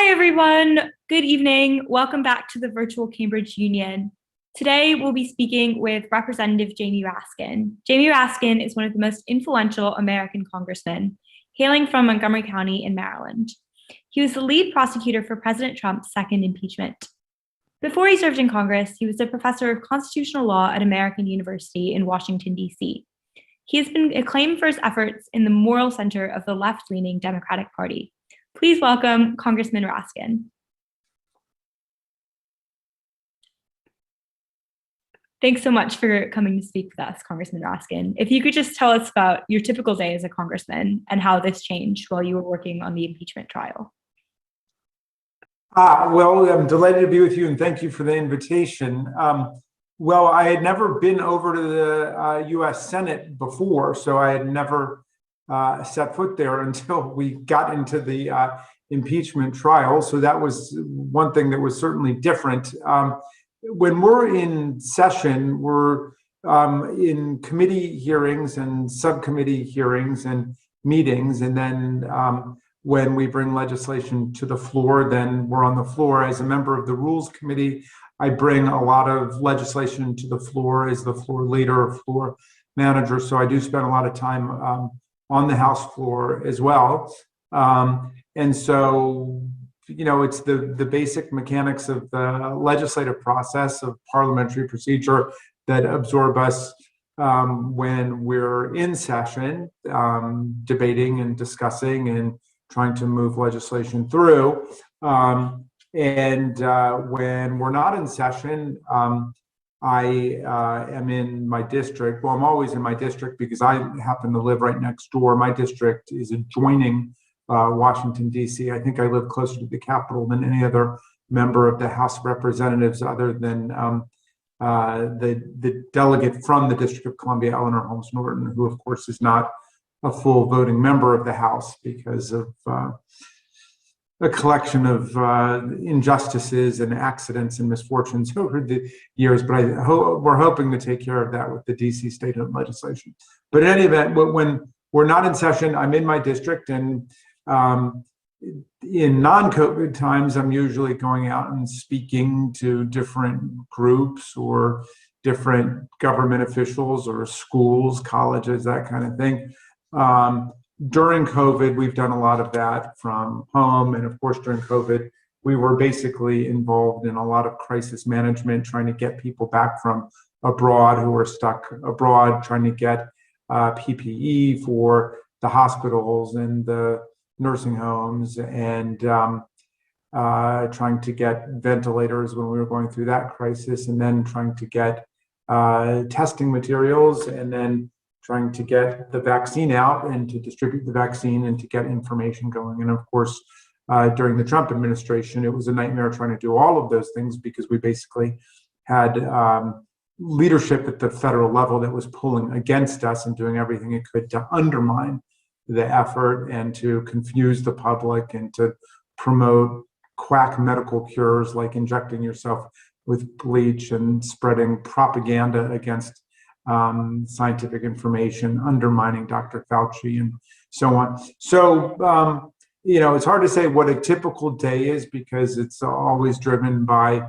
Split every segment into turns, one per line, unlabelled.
Hi, everyone. Good evening. Welcome back to the virtual Cambridge Union. Today, we'll be speaking with Representative Jamie Raskin. Jamie Raskin is one of the most influential American congressmen, hailing from Montgomery County in Maryland. He was the lead prosecutor for President Trump's second impeachment. Before he served in Congress, he was a professor of constitutional law at American University in Washington, D.C. He has been acclaimed for his efforts in the moral center of the left-leaning Democratic Party. Please welcome Congressman Raskin. Thanks so much for coming to speak with us, Congressman Raskin. If you could just tell us about your typical day as a congressman and how this changed while you were working on the impeachment trial.
Well, I'm delighted to be with you, and thank you for the invitation. Well, I had never been over to the U.S. Senate before, so I had never set foot there until we got into the impeachment trial. So that was one thing that was certainly different. When we're in session, we're in committee hearings and subcommittee hearings and meetings, and then when we bring legislation to the floor, then we're on the floor. As a member of the Rules Committee, I bring a lot of legislation to the floor as the floor leader or floor manager. So I do spend a lot of time on the House floor as well. And so, you know, it's the basic mechanics of the legislative process of parliamentary procedure that absorb us when we're in session, debating and discussing and trying to move legislation through. And when we're not in session, I am in my district. Well, I'm always in my district because I happen to live right next door. My district is adjoining Washington, D.C. I think I live closer to the Capitol than any other member of the House of Representatives other than the delegate from the District of Columbia, Eleanor Holmes Norton, who, of course, is not a full voting member of the House because of a collection of injustices and accidents and misfortunes over the years. But we're hoping to take care of that with the DC state legislation. But in any event, when we're not in session, I'm in my district, and in non-COVID times, I'm usually going out and speaking to different groups or different government officials or schools, colleges, that kind of thing. During COVID, we've done a lot of that from home. And of course, during COVID, we were basically involved in a lot of crisis management, trying to get people back from abroad who were stuck abroad, trying to get PPE for the hospitals and the nursing homes, and trying to get ventilators when we were going through that crisis, and then trying to get testing materials, and then trying to get the vaccine out and to distribute the vaccine and to get information going. And of course, during the Trump administration, it was a nightmare trying to do all of those things because we basically had leadership at the federal level that was pulling against us and doing everything it could to undermine the effort and to confuse the public and to promote quack medical cures like injecting yourself with bleach and spreading propaganda against scientific information, undermining Dr. Fauci and so on. So, you know, it's hard to say what a typical day is because it's always driven by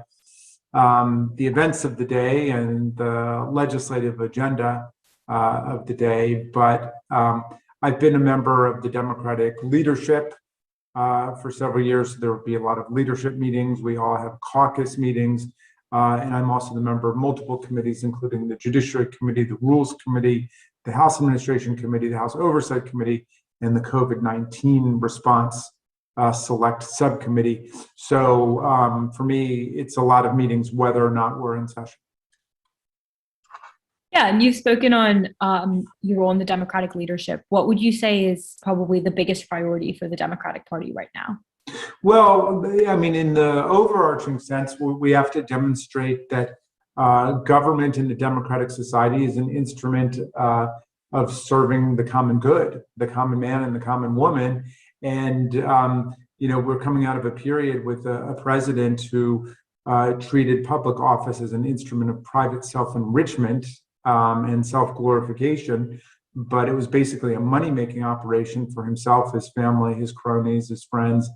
the events of the day and the legislative agenda of the day. But I've been a member of the Democratic leadership for several years. So there will be a lot of leadership meetings. We all have caucus meetings. And I'm also the member of multiple committees, including the Judiciary Committee, the Rules Committee, the House Administration Committee, the House Oversight Committee, and the COVID-19 Response Select Subcommittee. So for me, it's a lot of meetings, whether or not we're in session.
Yeah, and you've spoken on your role in the Democratic leadership. What would you say is probably the biggest priority for the Democratic Party right now?
Well, I mean, in the overarching sense, we have to demonstrate that government in the democratic society is an instrument of serving the common good, the common man and the common woman. And, you know, we're coming out of a period with a president who treated public office as an instrument of private self-enrichment and self-glorification. But it was basically a money-making operation for himself, his family, his cronies, his friends,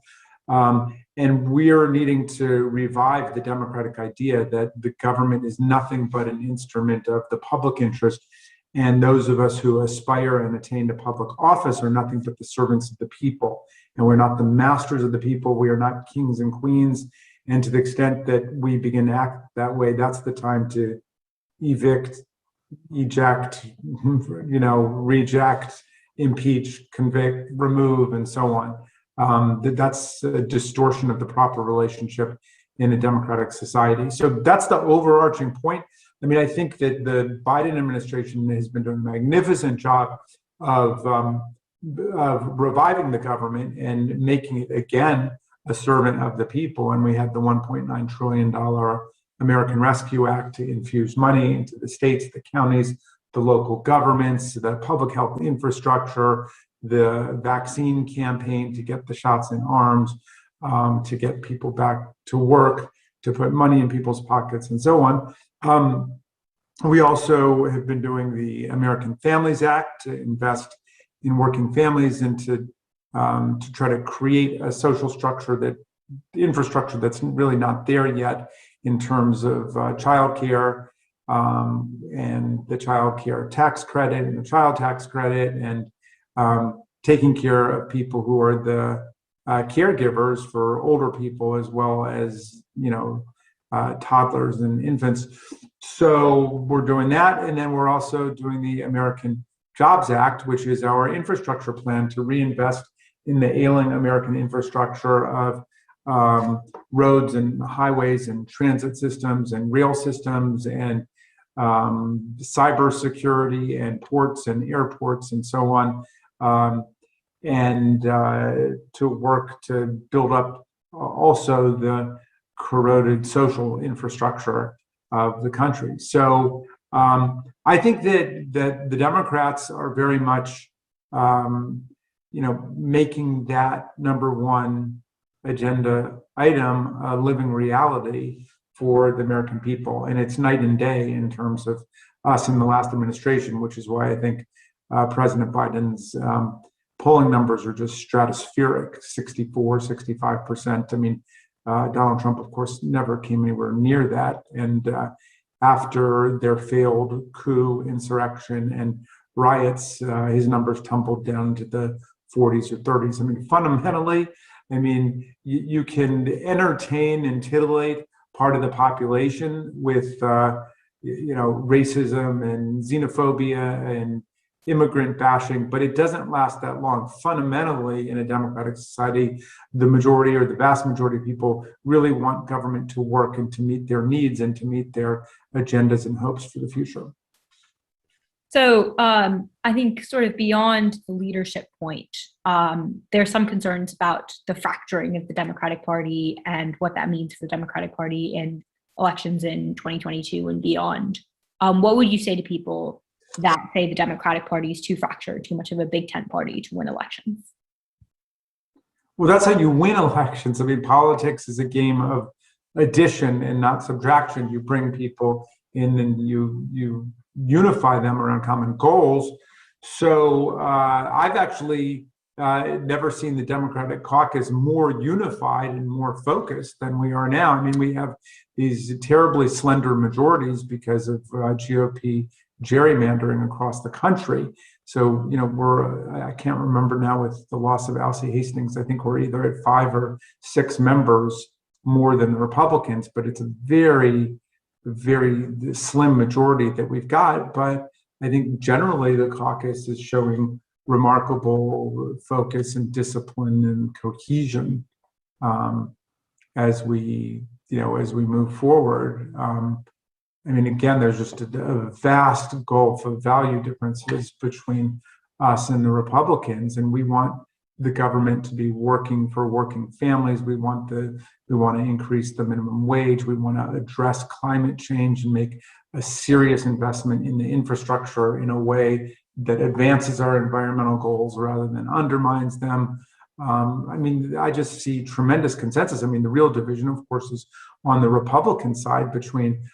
And we are needing to revive the democratic idea that the government is nothing but an instrument of the public interest. And those of us who aspire and attain to public office are nothing but the servants of the people. And we're not the masters of the people. We are not kings and queens. And to the extent that we begin to act that way, that's the time to evict, eject, reject, impeach, convict, remove, and so on. That's a distortion of the proper relationship in a democratic society. So that's the overarching point. I mean, I think that the Biden administration has been doing a magnificent job of reviving the government and making it again a servant of the people. And we had the $1.9 trillion American Rescue Act to infuse money into the states, the counties, the local governments, the public health infrastructure, the vaccine campaign to get the shots in arms, to get people back to work, to put money in people's pockets, and so on. We also have been doing the American Families Act to invest in working families and to try to create a social structure, infrastructure that's really not there yet in terms of childcare and the child care tax credit and the child tax credit, and taking care of people who are the caregivers for older people as well as toddlers and infants. So we're doing that, and then we're also doing the American Jobs Act, which is our infrastructure plan to reinvest in the ailing American infrastructure of roads and highways and transit systems and rail systems and cybersecurity and ports and airports and so on, and to work to build up also the corroded social infrastructure of the country. So I think that the Democrats are very much, making that number one agenda item a living reality for the American people. And it's night and day in terms of us in the last administration, which is why I think President Biden's polling numbers are just stratospheric, 64, 65%. I mean, Donald Trump, of course, never came anywhere near that. And after their failed coup, insurrection, and riots, his numbers tumbled down to the 40s or 30s. I mean, fundamentally, you can entertain and titillate part of the population with, racism and xenophobia and immigrant bashing, but it doesn't last that long. Fundamentally, in a democratic society, the majority or the vast majority of people really want government to work and to meet their needs and to meet their agendas and hopes for the future.
So I think sort of beyond the leadership point, there are some concerns about the fracturing of the Democratic Party and what that means for the Democratic Party in elections in 2022 and beyond. What would you say to people that say the Democratic Party is too fractured, too much of a big tent party to win elections?
Well, that's how you win elections. I mean, politics is a game of addition and not subtraction. You bring people in and you unify them around common goals. So I've actually never seen the Democratic caucus more unified and more focused than we are now. I mean, we have these terribly slender majorities because of GOP gerrymandering across the country. So, I can't remember now with the loss of Alcee Hastings, I think we're either at 5 or 6 members more than the Republicans, but it's a very, very slim majority that we've got. But I think generally the caucus is showing remarkable focus and discipline and cohesion as we move forward. Again, there's just a vast gulf of value differences between us and the Republicans, and we want the government to be working for working families. We want to increase the minimum wage. We want to address climate change and make a serious investment in the infrastructure in a way that advances our environmental goals rather than undermines them. I just see tremendous consensus. The real division, of course, is on the Republican side between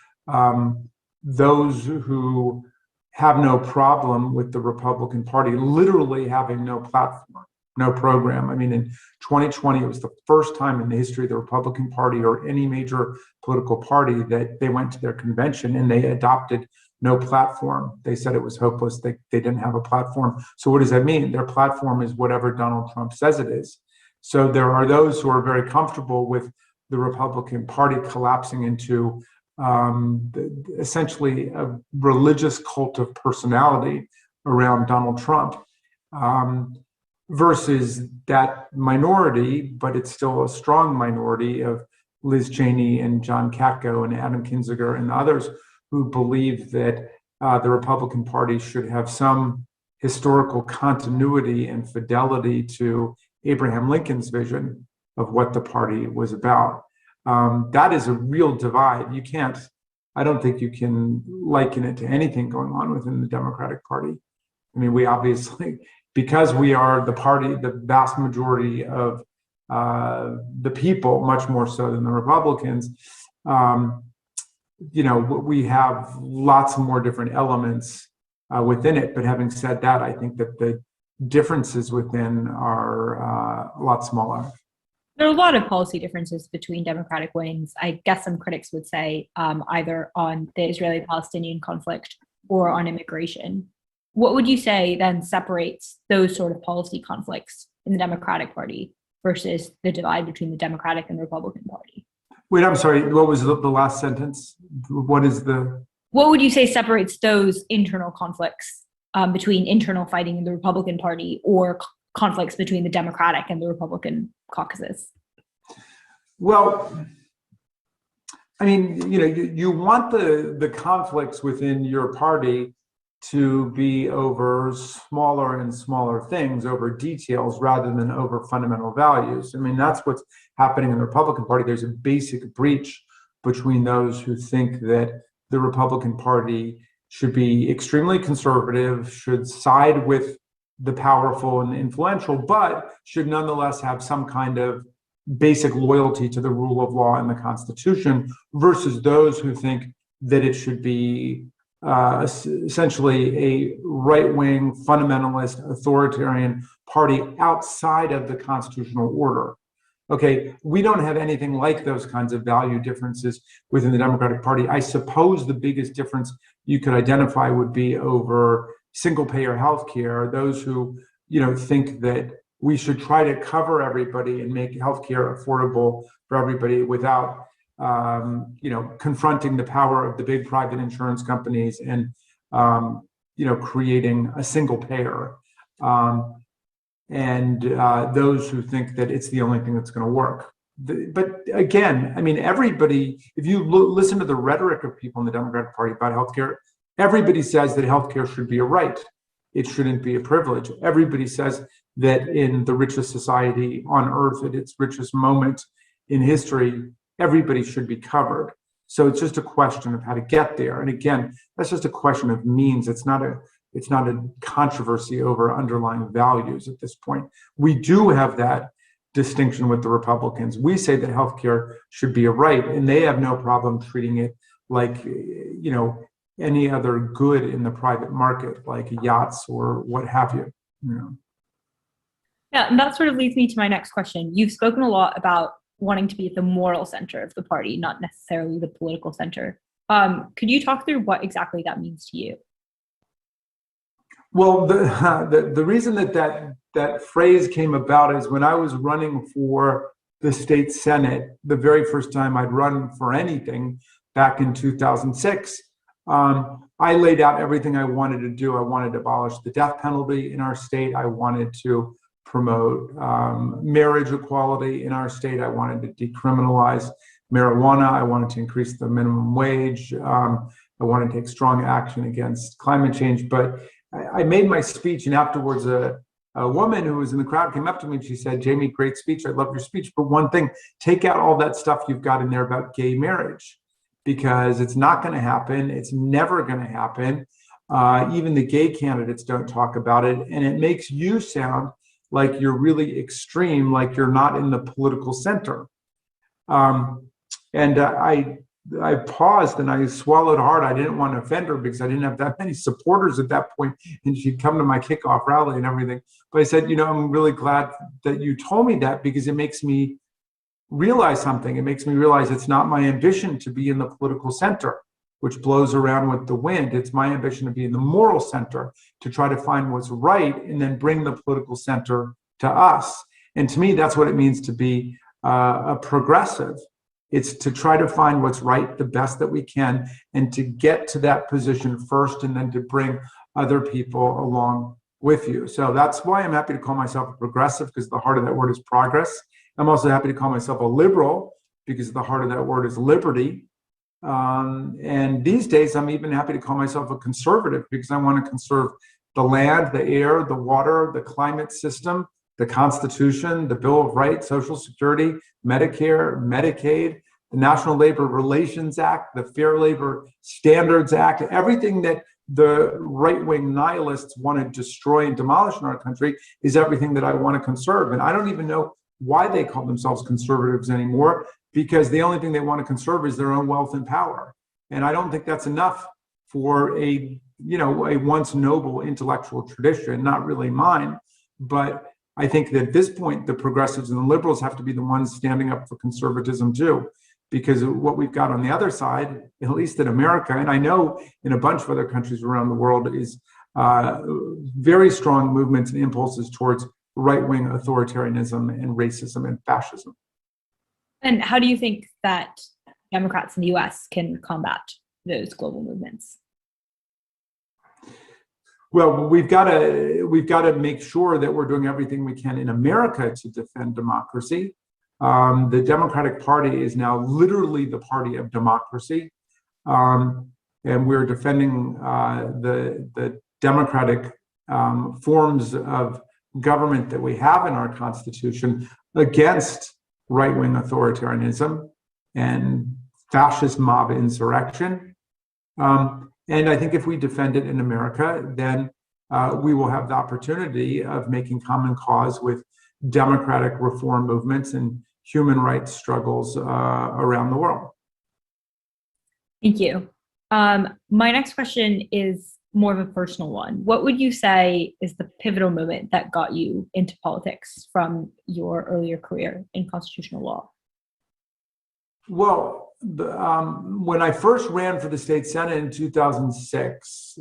those who have no problem with the Republican Party literally having no platform. no program. I mean, in 2020, it was the first time in the history of the Republican Party or any major political party that they went to their convention and they adopted no platform. They said it was hopeless. They didn't have a platform. So what does that mean? Their platform is whatever Donald Trump says it is. So there are those who are very comfortable with the Republican Party collapsing into essentially a religious cult of personality around Donald Trump, versus that minority, but it's still a strong minority of Liz Cheney and John Katko and Adam Kinzinger and others who believe that the Republican Party should have some historical continuity and fidelity to Abraham Lincoln's vision of what the party was about. That is a real divide. I don't think you can liken it to anything going on within the Democratic Party. I mean, we obviously, because we are the party, the vast majority of the people, much more so than the Republicans, we have lots more different elements within it. But having said that, I think that the differences within are a lot smaller.
There are a lot of policy differences between Democratic wings. I guess some critics would say either on the Israeli-Palestinian conflict or on immigration. What would you say then separates those sort of policy conflicts in the Democratic Party versus the divide between the Democratic and the Republican Party?
Wait, I'm sorry. What was the last sentence? What would you
say separates those internal conflicts between internal fighting in the Republican Party or conflicts between the Democratic and the Republican caucuses?
Well, I mean, you want the conflicts within your party to be over smaller and smaller things, over details rather than over fundamental values. I mean, that's what's happening in the Republican Party. There's a basic breach between those who think that the Republican Party should be extremely conservative, should side with the powerful and influential, but should nonetheless have some kind of basic loyalty to the rule of law and the Constitution, versus those who think that it should be essentially a right-wing, fundamentalist, authoritarian party outside of the constitutional order. Okay, we don't have anything like those kinds of value differences within the Democratic Party. I suppose the biggest difference you could identify would be over single-payer healthcare. Those who, think that we should try to cover everybody and make healthcare affordable for everybody without confronting the power of the big private insurance companies and, creating a single payer. And those who think that it's the only thing that's going to work. But again, I mean, everybody, if you listen to the rhetoric of people in the Democratic Party about healthcare, everybody says that healthcare should be a right. It shouldn't be a privilege. Everybody says that in the richest society on earth, at its richest moment in history, everybody should be covered. So it's just a question of how to get there. And again, that's just a question of means. It's not a controversy over underlying values at this point. We do have that distinction with the Republicans. We say that healthcare should be a right, and they have no problem treating it like, any other good in the private market, like yachts or what have you.
Yeah, and that sort of leads me to my next question. You've spoken a lot about wanting to be at the moral center of the party, not necessarily the political center. Could you talk through what exactly that means to you?
Well, the reason that phrase came about is when I was running for the state Senate, the very first time I'd run for anything back in 2006, I laid out everything I wanted to do. I wanted to abolish the death penalty in our state. I wanted to promote marriage equality in our state. I wanted to decriminalize marijuana. I wanted to increase the minimum wage. I wanted to take strong action against climate change. But I made my speech, and afterwards a woman who was in the crowd came up to me and she said, "Jamie, great speech. I love your speech. But one thing, take out all that stuff you've got in there about gay marriage, because it's not going to happen. It's never going to happen. Even the gay candidates don't talk about it. And it makes you sound like you're really extreme, like you're not in the political center." And I I paused and I swallowed hard. I didn't want to offend her because I didn't have that many supporters at that point, and she'd come to my kickoff rally and everything. But I said, I'm really glad that you told me that, because it makes me realize something. It makes me realize it's not my ambition to be in the political center, which blows around with the wind. It's my ambition to be in the moral center, to try to find what's right and then bring the political center to us. And to me, that's what it means to be a progressive. It's to try to find what's right, the best that we can, and to get to that position first, and then to bring other people along with you. So that's why I'm happy to call myself a progressive, because the heart of that word is progress. I'm also happy to call myself a liberal, because the heart of that word is liberty. And these days, I'm even happy to call myself a conservative, because I want to conserve the land, the air, the water, the climate system, the Constitution, the Bill of Rights, Social Security, Medicare, Medicaid, the National Labor Relations Act, the Fair Labor Standards Act, everything that the right-wing nihilists want to destroy and demolish in our country is everything that I want to conserve. And I don't even know why they call themselves conservatives anymore, because the only thing they want to conserve is their own wealth and power. And I don't think that's enough for a once noble intellectual tradition, not really mine, but I think that at this point, the progressives and the liberals have to be the ones standing up for conservatism too, because what we've got on the other side, at least in America, and I know in a bunch of other countries around the world, is very strong movements and impulses towards right-wing authoritarianism and racism and fascism.
And how do you think that Democrats in the US can combat those global movements?
Well, we've got to make sure that we're doing everything we can in America to defend democracy. The Democratic Party is now literally the party of democracy, and we're defending the democratic forms of government that we have in our Constitution against right-wing authoritarianism and fascist mob insurrection. And I think if we defend it in America, then we will have the opportunity of making common cause with democratic reform movements and human rights struggles around the world.
Thank you. My next question is more of a personal one. What would you say is the pivotal moment that got you into politics from your earlier career in constitutional law?
Well, when I first ran for the state senate in 2006,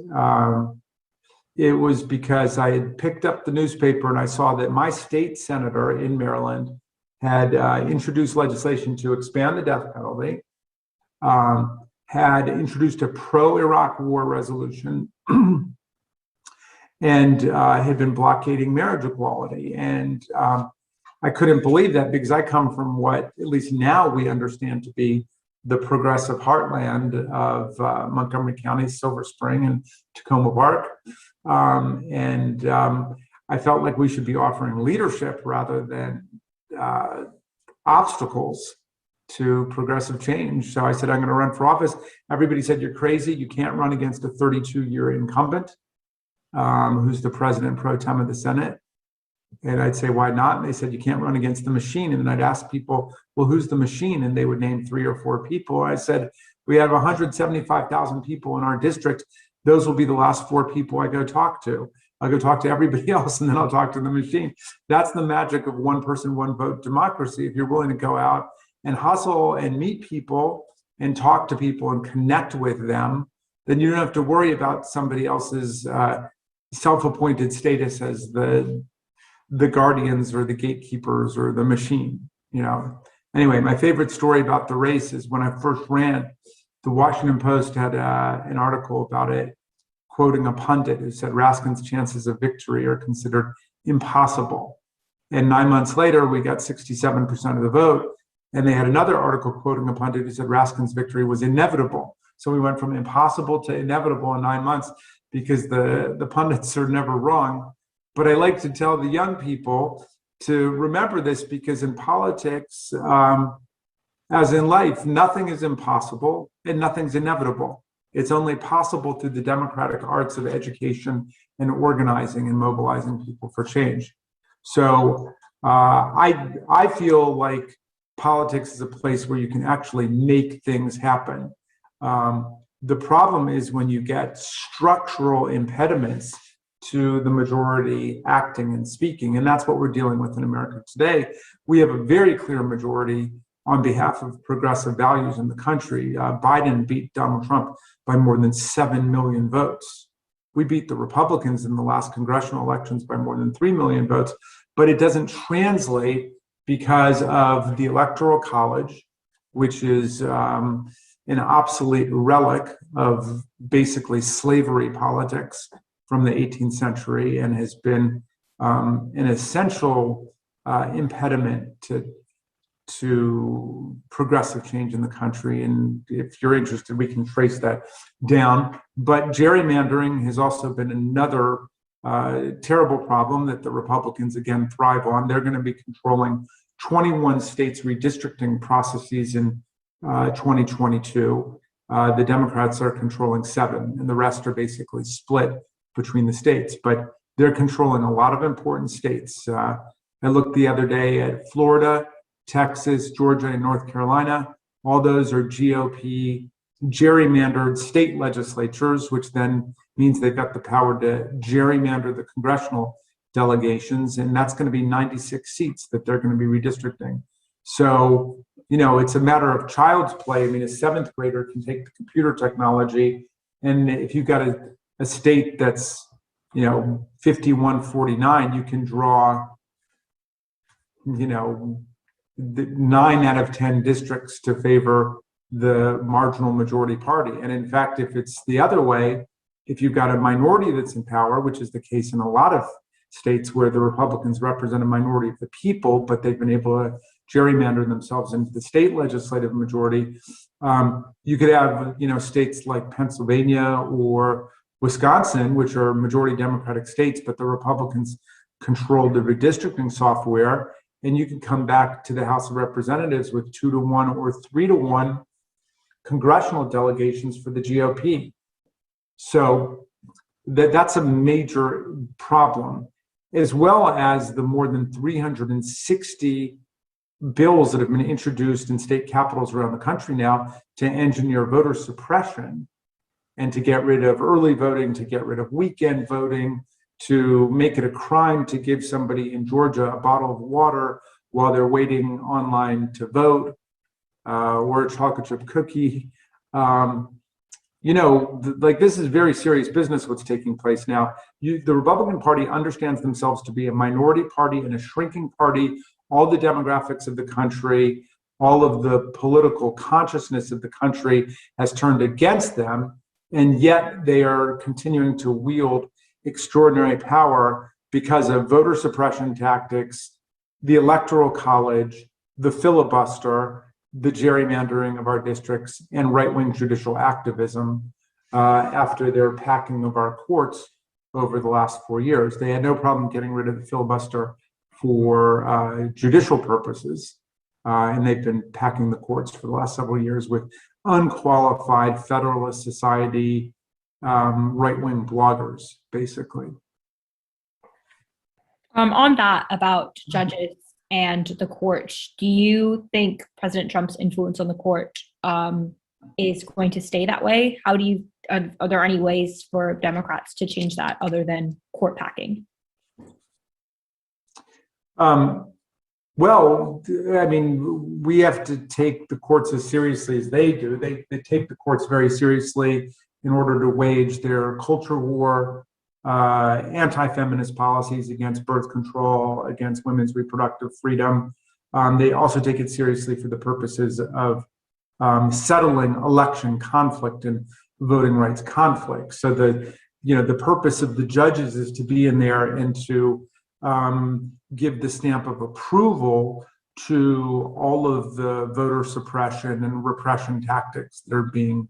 it was because I had picked up the newspaper and I saw that my state senator in Maryland had introduced legislation to expand the death penalty, had introduced a pro-Iraq war resolution, and had been blockading marriage equality. And I couldn't believe that, because I come from what, at least now, we understand to be the progressive heartland of Montgomery County, Silver Spring, and Tacoma Park. I felt like we should be offering leadership rather than obstacles to progressive change. So I said, I'm going to run for office. Everybody said, you're crazy. You can't run against a 32-year incumbent who's the president pro tem of the Senate. And I'd say, why not? And they said, you can't run against the machine. And then I'd ask people, well, who's the machine? And they would name 3 or 4 people. I said, we have 175,000 people in our district. Those will be the last 4 people I go talk to. I'll go talk to everybody else, and then I'll talk to the machine. That's the magic of one person, one vote democracy. If you're willing to go out and hustle and meet people and talk to people and connect with them, then you don't have to worry about somebody else's self-appointed status as the guardians or the gatekeepers or the machine, Anyway, my favorite story about the race is when I first ran, the Washington Post had an article about it, quoting a pundit who said Raskin's chances of victory are considered impossible. And 9 months later, we got 67% of the vote. And they had another article quoting a pundit who said Raskin's victory was inevitable. So we went from impossible to inevitable in 9 months, because the pundits are never wrong. But I like to tell the young people to remember this, because in politics, as in life, nothing is impossible and nothing's inevitable. It's only possible through the democratic arts of education and organizing and mobilizing people for change. So I feel like politics is a place where you can actually make things happen. The problem is when you get structural impediments to the majority acting and speaking, and that's what we're dealing with in America today. We have a very clear majority on behalf of progressive values in the country. Biden beat Donald Trump by more than 7 million votes. We beat the Republicans in the last congressional elections by more than 3 million votes, but it doesn't translate because of the Electoral College, which is an obsolete relic of basically slavery politics from the 18th century and has been an essential impediment to progressive change in the country. And if you're interested, we can trace that down. But gerrymandering has also been another terrible problem that the Republicans, again, thrive on. They're going to be controlling 21 states' redistricting processes in 2022. The Democrats are controlling 7, and the rest are basically split between the states. But they're controlling a lot of important states. I looked the other day at Florida, Texas, Georgia, and North Carolina. All those are GOP gerrymandered state legislatures, which then means they've got the power to gerrymander the congressional delegations, and that's going to be 96 seats that they're going to be redistricting. So, it's a matter of child's play. I mean, a 7th grader can take the computer technology, and if you've got a state that's, 51-49, you can draw, 9 out of 10 districts to favor the marginal majority party. And in fact, if it's the other way, if you've got a minority that's in power, which is the case in a lot of states where the Republicans represent a minority of the people, but they've been able to gerrymander themselves into the state legislative majority, you could have, states like Pennsylvania or Wisconsin, which are majority Democratic states, but the Republicans control the redistricting software, and you can come back to the House of Representatives with 2-1 or 3-1 congressional delegations for the GOP. So that's a major problem, as well as the more than 360 bills that have been introduced in state capitals around the country now to engineer voter suppression and to get rid of early voting, to get rid of weekend voting, to make it a crime to give somebody in Georgia a bottle of water while they're waiting online to vote, or a chocolate chip cookie. This is very serious business what's taking place now. The Republican Party understands themselves to be a minority party and a shrinking party. All the demographics of the country, all of the political consciousness of the country has turned against them, and yet they are continuing to wield extraordinary power because of voter suppression tactics, the Electoral College, the filibuster, the gerrymandering of our districts, and right-wing judicial activism after their packing of our courts over the last 4 years. They had no problem getting rid of the filibuster for judicial purposes, and they've been packing the courts for the last several years with unqualified Federalist Society right-wing bloggers, basically.
On that, about judges and the court, do you think President Trump's influence on the court is going to stay that way? Are there any ways for Democrats to change that other than court packing?
Well, I mean, we have to take the courts as seriously as they do. They take the courts very seriously in order to wage their culture war, anti-feminist policies against birth control, against women's reproductive freedom. They also take it seriously for the purposes of settling election conflict and voting rights conflict. So the purpose of the judges is to be in there and to give the stamp of approval to all of the voter suppression and repression tactics that are being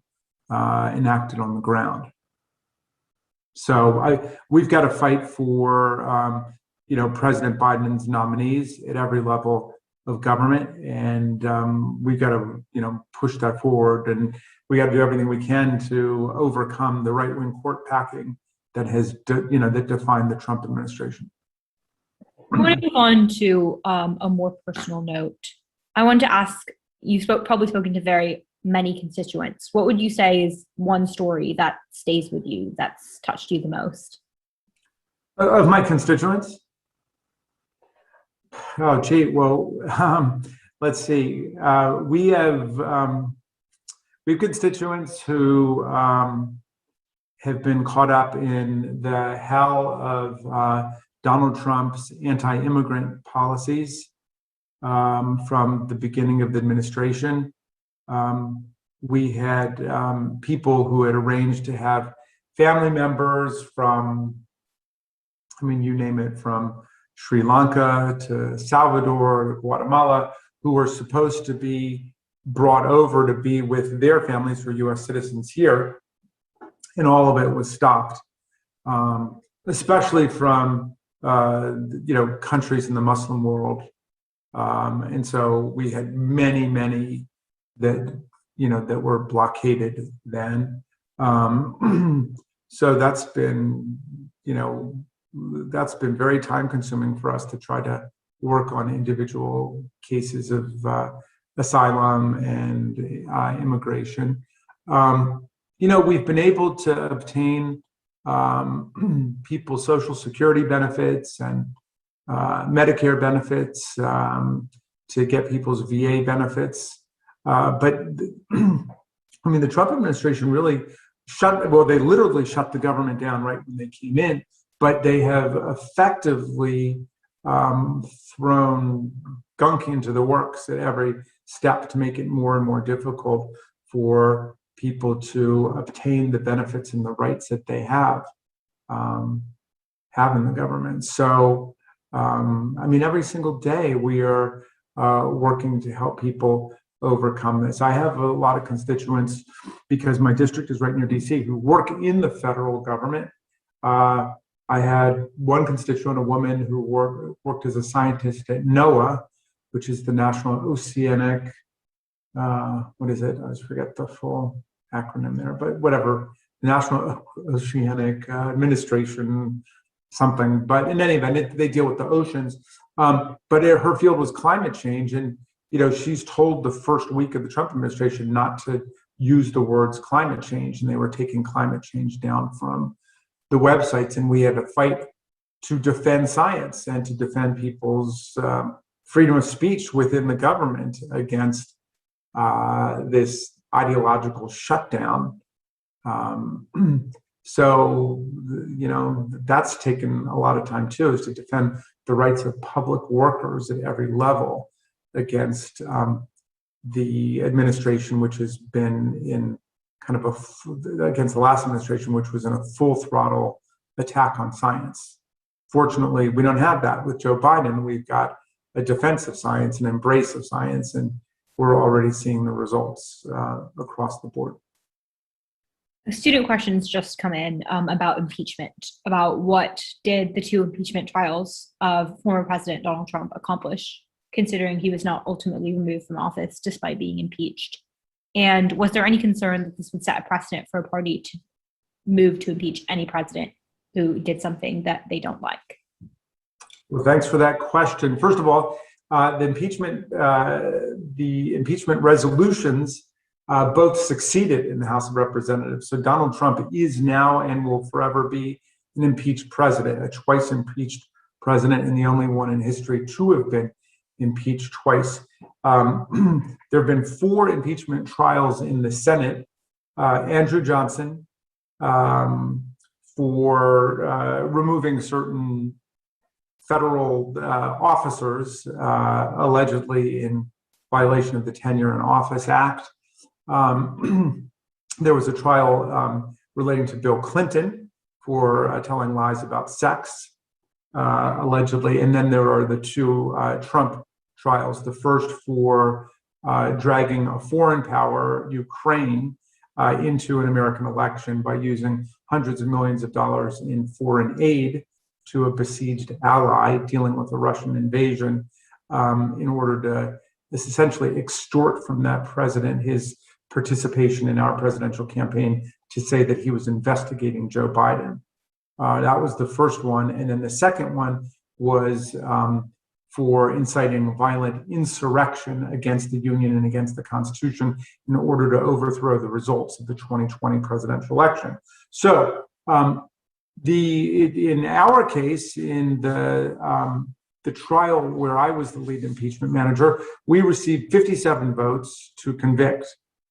enacted on the ground. So we've got to fight for President Biden's nominees at every level of government, and we've got to push that forward, and we got to do everything we can to overcome the right-wing court packing that has that defined the Trump administration.
I want to move on to a more personal note. I wanted to ask, you've probably spoken to very many constituents. What would you say is one story that stays with you, that's touched you the most?
Of my constituents? Oh, gee. Well, let's see. We have constituents who have been caught up in the hell of Donald Trump's anti-immigrant policies from the beginning of the administration. We had people who had arranged to have family members from, I mean, you name it, from Sri Lanka to Salvador to Guatemala, who were supposed to be brought over to be with their families for U.S. citizens here, and all of it was stopped, especially from countries in the Muslim world, and so we had many that that were blockaded then. So that's been very time consuming for us to try to work on individual cases of asylum and immigration. We've been able to obtain people's Social Security benefits and Medicare benefits, to get people's VA benefits. But the Trump administration really they literally shut the government down right when they came in, but they have effectively thrown gunk into the works at every step to make it more and more difficult for people to obtain the benefits and the rights that they have in the government. So, every single day we are working to help people overcome this. I have a lot of constituents, because my district is right near DC, who work in the federal government. I had one constituent, a woman who worked as a scientist at NOAA, which is the National Oceanic, what is it? I always forget the full acronym there, but whatever, National Oceanic Administration, something. But in any event, they deal with the oceans. But her field was climate change, and she's told the first week of the Trump administration not to use the words climate change, and they were taking climate change down from the websites, and we had to fight to defend science and to defend people's freedom of speech within the government against this ideological shutdown. So, that's taken a lot of time too, is to defend the rights of public workers at every level against the administration, which has been in kind of against the last administration, which was in a full throttle attack on science. Fortunately, we don't have that with Joe Biden. We've got a defense of science, an embrace of science, and we're already seeing the results across the board.
Student questions just come in about impeachment, about what did the two impeachment trials of former President Donald Trump accomplish, considering he was not ultimately removed from office despite being impeached? And was there any concern that this would set a precedent for a party to move to impeach any president who did something that they don't like?
Well, thanks for that question. First of all, the impeachment resolutions both succeeded in the House of Representatives. So Donald Trump is now and will forever be an impeached president, a twice impeached president, and the only one in history to have been impeached twice. There have been 4 impeachment trials in the Senate. Andrew Johnson for removing certain federal officers allegedly in violation of the Tenure in Office Act. There was a trial relating to Bill Clinton for telling lies about sex, allegedly. And then there are the 2 Trump trials. The first for dragging a foreign power, Ukraine, into an American election by using hundreds of millions of dollars in foreign aid to a besieged ally dealing with a Russian invasion, in order to essentially extort from that president his participation in our presidential campaign, to say that he was investigating Joe Biden. That was the first one. And then the second one was for inciting violent insurrection against the Union and against the Constitution in order to overthrow the results of the 2020 presidential election. So in our case, in the trial where I was the lead impeachment manager, we received 57 votes to convict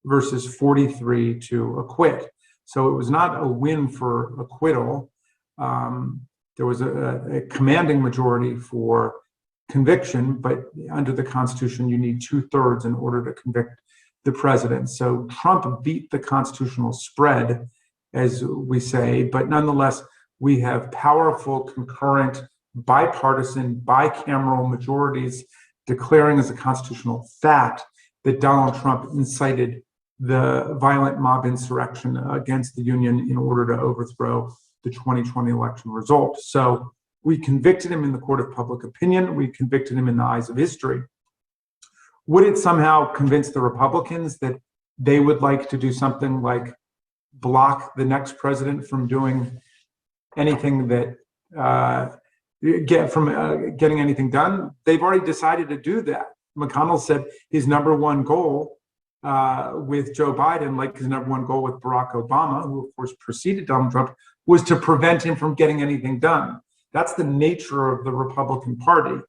versus 43 to acquit. So it was not a win for acquittal. There was a commanding majority for conviction, but under the Constitution, you need 2/3 in order to convict the president. So Trump beat the constitutional spread, as we say, but nonetheless, we have powerful, concurrent, bipartisan, bicameral majorities declaring as a constitutional fact that Donald Trump incited the violent mob insurrection against the Union in order to overthrow the 2020 election result. So we convicted him in the court of public opinion. We convicted him in the eyes of history. Would it somehow convince the Republicans that they would like to do something like block the next president from doing anything that getting anything done? They've already decided to do that. McConnell said his number one goal with Joe Biden, like his number one goal with Barack Obama, who of course preceded Donald Trump, was to prevent him from getting anything done. That's the nature of the Republican Party.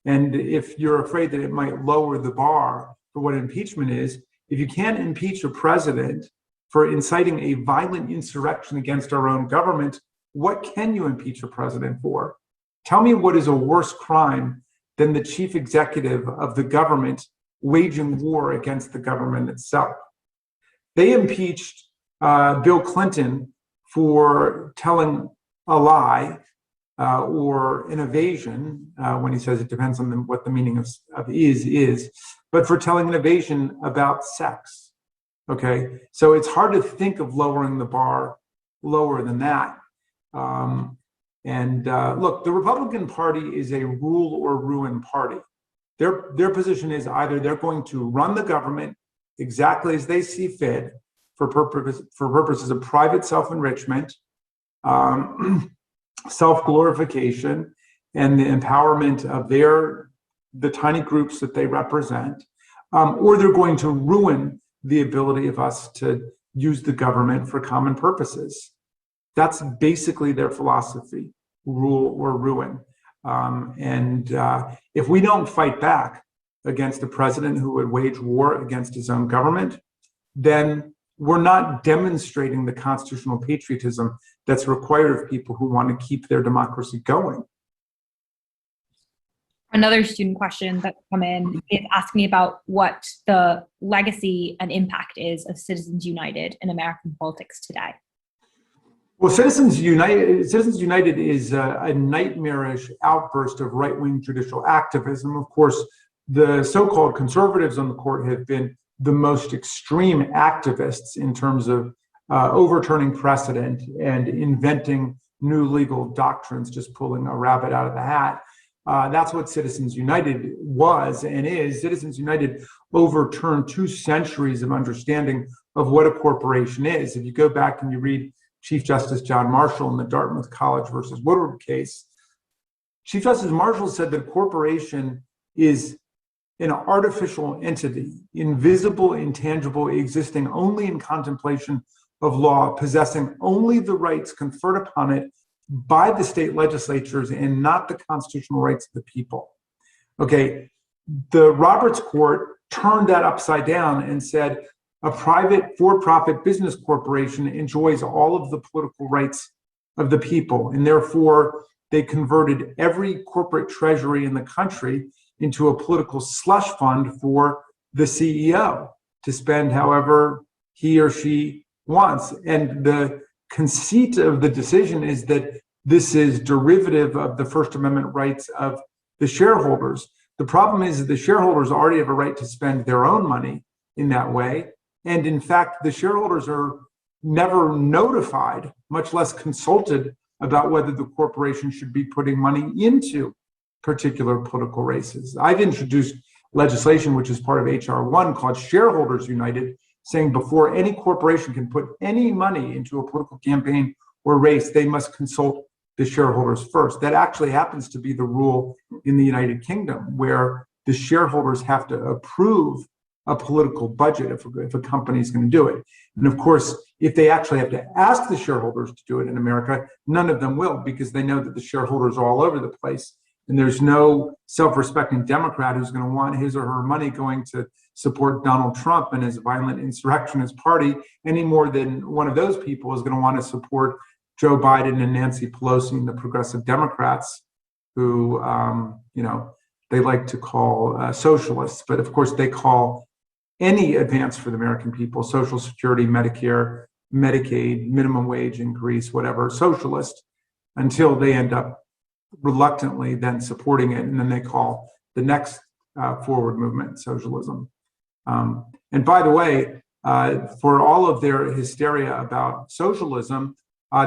And if you're afraid that it might lower the bar for what impeachment is, if you can't impeach a president for inciting a violent insurrection against our own government, what can you impeach a president for? Tell me what is a worse crime than the chief executive of the government waging war against the government itself. They impeached Bill Clinton for telling a lie or an evasion, when he says it depends on what the meaning of is, but for telling an evasion about sex. Okay, so it's hard to think of lowering the bar lower than that. Look, the Republican Party is a rule or ruin party. Their position is either they're going to run the government exactly as they see fit for purposes of private self-enrichment, self-glorification, and the empowerment of the tiny groups that they represent, or they're going to ruin the ability of us to use the government for common purposes. That's basically their philosophy, rule or ruin. If we don't fight back against a president who would wage war against his own government, then we're not demonstrating the constitutional patriotism that's required of people who want to keep their democracy going.
Another student question that's come in is asking about what the legacy and impact is of Citizens United in American politics today.
Well, Citizens United is a nightmarish outburst of right-wing judicial activism. Of course, the so-called conservatives on the court have been the most extreme activists in terms of overturning precedent and inventing new legal doctrines, just pulling a rabbit out of the hat. That's what Citizens United was and is. Citizens United overturned 2 centuries of understanding of what a corporation is. If you go back and you read Chief Justice John Marshall in the Dartmouth College versus Woodward case, Chief Justice Marshall said that a corporation is an artificial entity, invisible, intangible, existing only in contemplation of law, possessing only the rights conferred upon it by the state legislatures and not the constitutional rights of the people. Okay, the Roberts Court turned that upside down and said a private for-profit business corporation enjoys all of the political rights of the people, and therefore they converted every corporate treasury in the country into a political slush fund for the CEO to spend however he or she wants. And the conceit of the decision is that this is derivative of the First Amendment rights of the shareholders. The problem is that the shareholders already have a right to spend their own money in that way. And in fact, the shareholders are never notified, much less consulted about whether the corporation should be putting money into particular political races. I've introduced legislation, which is part of HR 1, called Shareholders United, saying before any corporation can put any money into a political campaign or race, they must consult the shareholders first. That actually happens to be the rule in the United Kingdom, where the shareholders have to approve a political budget if a company is going to do it. And of course, if they actually have to ask the shareholders to do it in America, none of them will, because they know that the shareholders are all over the place. And there's no self-respecting Democrat who's going to want his or her money going to support Donald Trump and his violent insurrectionist party any more than one of those people is going to want to support Joe Biden and Nancy Pelosi and the progressive Democrats who, they like to call socialists. But of course, they call any advance for the American people, Social Security, Medicare, Medicaid, minimum wage increase, whatever, socialist, until they end up reluctantly then supporting it. And then they call the next forward movement socialism. And by the way, for all of their hysteria about socialism,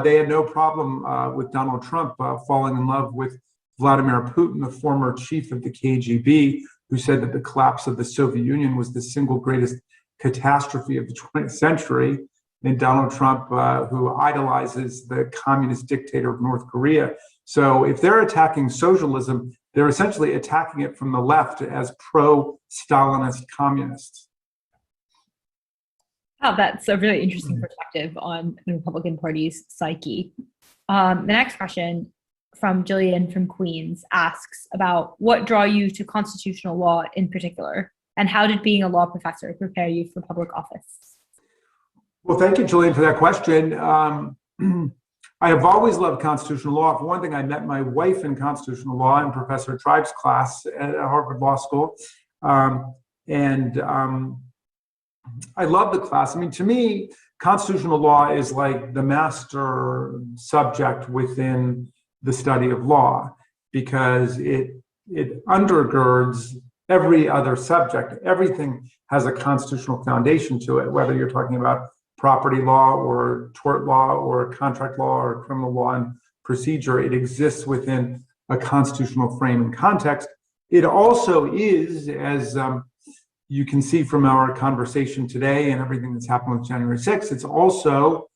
they had no problem with Donald Trump falling in love with Vladimir Putin, the former chief of the KGB, who said that the collapse of the Soviet Union was the single greatest catastrophe of the 20th century. And Donald Trump, who idolizes the communist dictator of North Korea. So if they're attacking socialism, they're essentially attacking it from the left as pro-Stalinist communists.
Oh, that's a really interesting perspective on the Republican Party's psyche. The next question from Jillian from Queens asks about what draw you to constitutional law in particular, and how did being a law professor prepare you for public office?
Well, thank you, Jillian, for that question. I have always loved constitutional law. For one thing, I met my wife in constitutional law in Professor Tribe's class at Harvard Law School. I love the class. I mean, to me, constitutional law is like the master subject within the study of law, because it undergirds every other subject. Everything has a constitutional foundation to it, whether you're talking about property law or tort law or contract law or criminal law and procedure. It exists within a constitutional frame and context. It also is, as you can see from our conversation today and everything that's happened with January 6th, it's also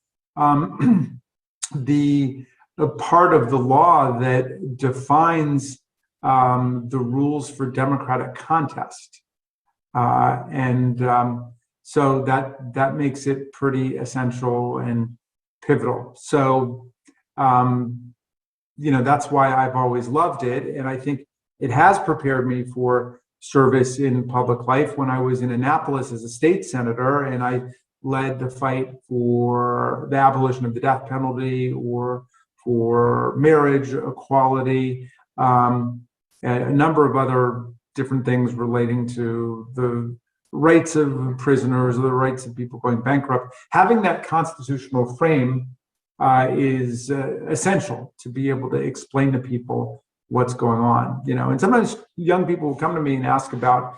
the part of the law that defines the rules for democratic contest. So that makes it pretty essential and pivotal. So, that's why I've always loved it. And I think it has prepared me for service in public life. When I was in Annapolis as a state senator and I led the fight for the abolition of the death penalty or for marriage equality, and a number of other different things relating to the rights of prisoners or the rights of people going bankrupt. Having that constitutional frame is essential to be able to explain to people what's going on. And sometimes young people will come to me and ask about,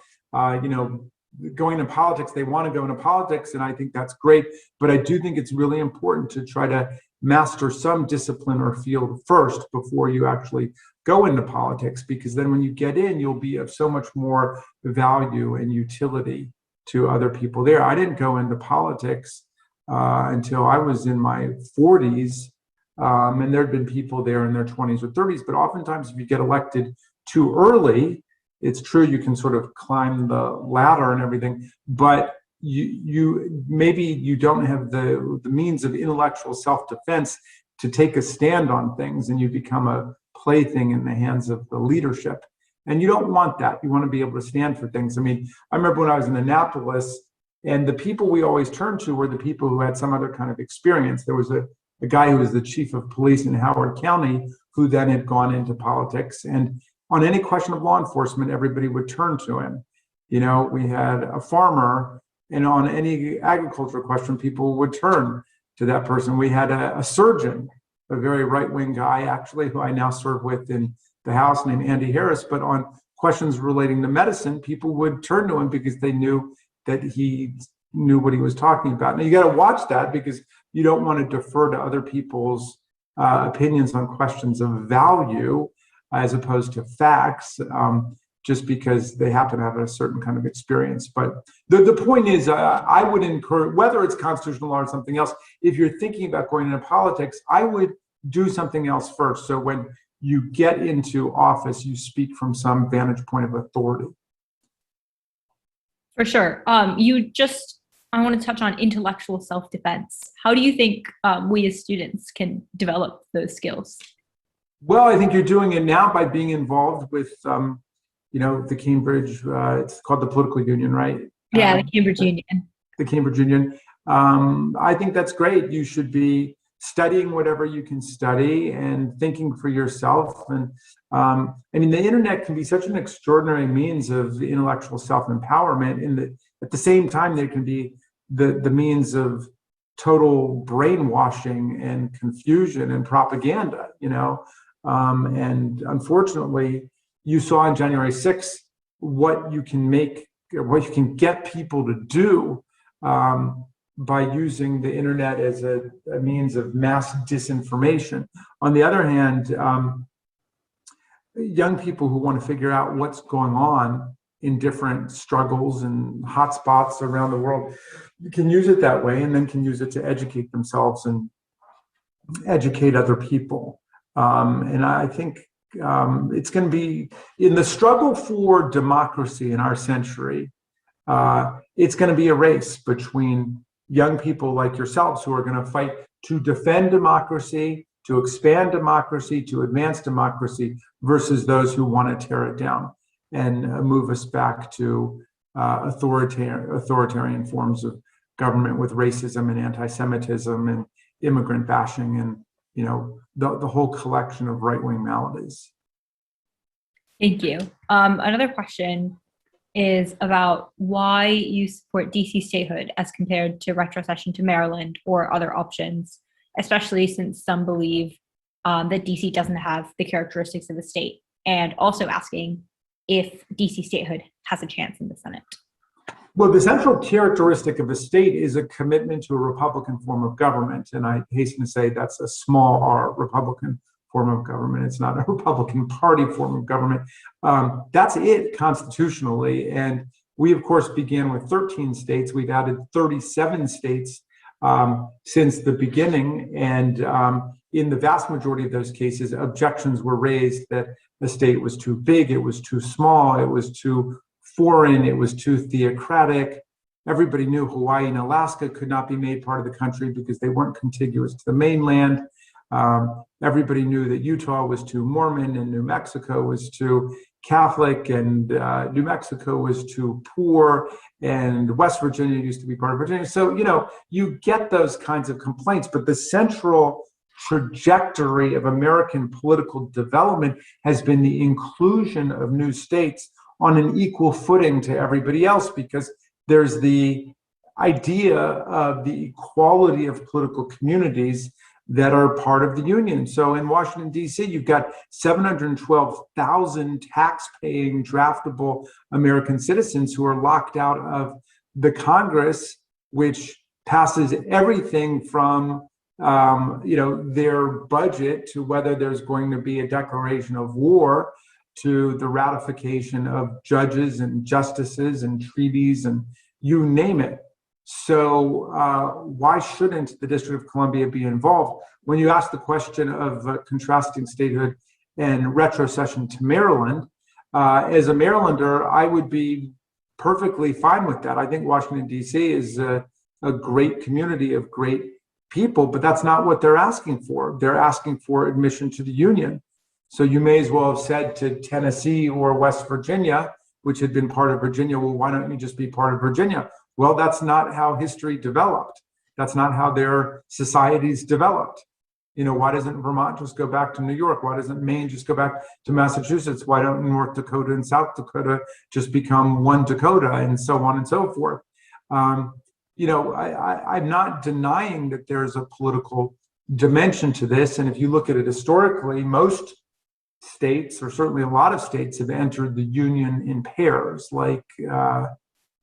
going into politics. They want to go into politics, and I think that's great. But I do think it's really important to try to master some discipline or field first before you actually go into politics, because then when you get in, you'll be of so much more value and utility to other people there. I didn't go into politics until I was in my 40s, and there'd been people there in their 20s or 30s, but oftentimes if you get elected too early, it's true you can sort of climb the ladder and everything, but you maybe you don't have the means of intellectual self-defense to take a stand on things, and you become a plaything in the hands of the leadership. And you don't want that. You want to be able to stand for things. I mean, I remember when I was in Annapolis, and the people we always turned to were the people who had some other kind of experience. There was a guy who was the chief of police in Howard County who then had gone into politics. And on any question of law enforcement, everybody would turn to him. We had a farmer, and on any agricultural question, people would turn to that person. We had a surgeon, a very right-wing guy, actually, who I now serve with in the House, named Andy Harris. But on questions relating to medicine, people would turn to him because they knew that he knew what he was talking about. Now, you got to watch that, because you don't want to defer to other people's opinions on questions of value as opposed to facts, just because they happen to have a certain kind of experience. But the point is, I would encourage, whether it's constitutional law or something else, if you're thinking about going into politics, I would do something else first. So when you get into office, you speak from some vantage point of authority.
For sure. I want to touch on intellectual self-defense. How do you think we as students can develop those skills?
Well, I think you're doing it now by being involved with, the Cambridge, it's called the political union, right?
Yeah, the Cambridge Union.
The Cambridge Union. I think that's great. You should be studying whatever you can study and thinking for yourself. And the internet can be such an extraordinary means of intellectual self-empowerment. At the same time, there can be the means of total brainwashing and confusion and propaganda. And unfortunately, you saw on January 6th what you can get people to do by using the internet as a means of mass disinformation. On the other hand, young people who want to figure out what's going on in different struggles and hotspots around the world can use it that way, and then can use it to educate themselves and educate other people. And I think it's going to be, in the struggle for democracy in our century, it's going to be a race between young people like yourselves who are going to fight to defend democracy, to expand democracy, to advance democracy, versus those who want to tear it down and move us back to authoritarian forms of government with racism and anti-Semitism and immigrant bashing and the whole collection of right-wing maladies.
Thank you. Another question is about why you support DC statehood as compared to retrocession to Maryland or other options, especially since some believe that DC doesn't have the characteristics of a state, and also asking if DC statehood has a chance in the Senate.
Well, the central characteristic of a state is a commitment to a Republican form of government. And I hasten to say that's a small r Republican form of government. It's not a Republican Party form of government. That's it constitutionally. And we, of course, began with 13 states. We've added 37 states since the beginning. And in the vast majority of those cases, objections were raised that the state was too big, it was too small, it was too foreign, it was too theocratic. Everybody knew Hawaii and Alaska could not be made part of the country because they weren't contiguous to the mainland. Everybody knew that Utah was too Mormon and New Mexico was too Catholic and New Mexico was too poor and West Virginia used to be part of Virginia. So, you get those kinds of complaints, but the central trajectory of American political development has been the inclusion of new states on an equal footing to everybody else, because there's the idea of the equality of political communities that are part of the union. So in Washington, D.C., you've got 712,000 tax-paying, draftable American citizens who are locked out of the Congress, which passes everything from their budget to whether there's going to be a declaration of war, to the ratification of judges and justices and treaties and you name it. So why shouldn't the District of Columbia be involved? When you ask the question of contrasting statehood and retrocession to Maryland, as a Marylander, I would be perfectly fine with that. I think Washington, D.C. is a great community of great people, but that's not what they're asking for. They're asking for admission to the Union. So you may as well have said to Tennessee or West Virginia, which had been part of Virginia, well, why don't you just be part of Virginia? Well, that's not how history developed. That's not how their societies developed. Why doesn't Vermont just go back to New York? Why doesn't Maine just go back to Massachusetts? Why don't North Dakota and South Dakota just become one Dakota, and so on and so forth? I'm not denying that there's a political dimension to this. And if you look at it historically, most states, or certainly a lot of states, have entered the Union in pairs, like